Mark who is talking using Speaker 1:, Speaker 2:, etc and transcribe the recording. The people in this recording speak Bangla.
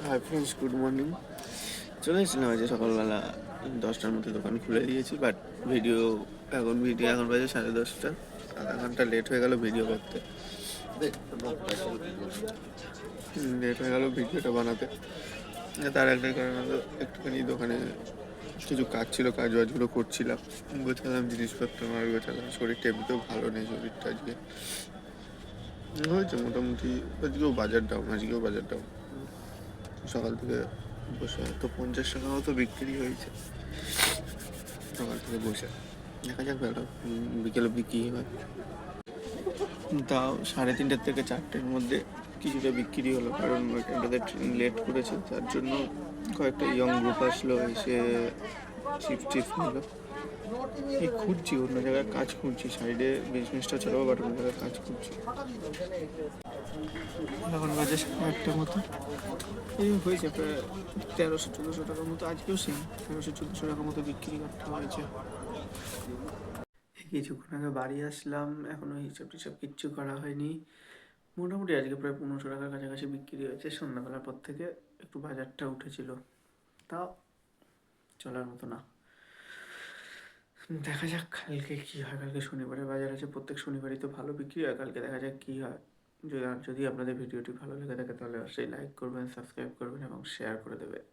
Speaker 1: Hi friends, good morning. চলে এসেছিলাম আজকে সকালবেলা 10টার মধ্যে দোকান খুলে দিয়েছি, বাট এখন বাজে 10:30। আধা ঘন্টা লেট হয়ে গেল ভিডিও করতে, লেট হয়ে গেল ভিডিওটা বানাতে। তার একটা কারণ হলো একটুখানি দোকানে কিছু কাজ ছিল, কাজ বাজগুলো করছিলাম, গোছালাম জিনিসপত্র, আর গোছালাম। শরীরটা এমনিতেও ভালো নেই, শরীরটা আজকে হয়েছে মোটামুটি। আজকেও বাজার ডাউন। সকাল থেকে বসে তো 50 টাকা মতো বিক্রি হয়েছে সকাল থেকে বসে। দেখা যাক বেলা বিকেলে বিক্রি হয়। তাও 3:30 থেকে 4টের মধ্যে কিছুটা বিক্রি হলো, কারণ ওই টাইমটাতে ট্রেন লেট করেছে, তার জন্য কয়েকটা ইয়ং গ্রুপ আসলো, এসে শিফট নিল। এই খুঁজছি, অন্য জায়গায় কাজ খুঁজছি, সাইডে বিজনেসটা চালাবো, বাট অন্য জায়গায় কাজ খুঁজছি। এখন বাজে 8টার মতো। এই হয়েছে প্রায় 1300-1400 টাকার মতো। আজকেও সেম 1300-1400 টাকার মতো বিক্রি করতে হয়েছে। কিছুক্ষণ আগে বাড়ি আসলাম, এখনো হিসাব টিসাব কিচ্ছু করা হয়নি। মোটামুটি আজকে প্রায় 1500 টাকার কাছাকাছি বিক্রি হয়েছে। সন্ধ্যাবেলার পর থেকে একটু বাজারটা উঠেছিল, তাও চলার মতো না। দেখা যাক কালকে কী হয়। কালকে শনিবারে বাজার আছে, প্রত্যেক শনিবারই তো ভালো বিক্রি হয়। কালকে দেখা যাক কী হয়। যদি আপনাদের ভিডিওটি ভালো লেগে থাকে তাহলে অবশ্যই লাইক করবেন, সাবস্ক্রাইব করবেন এবং শেয়ার করে দেবেন।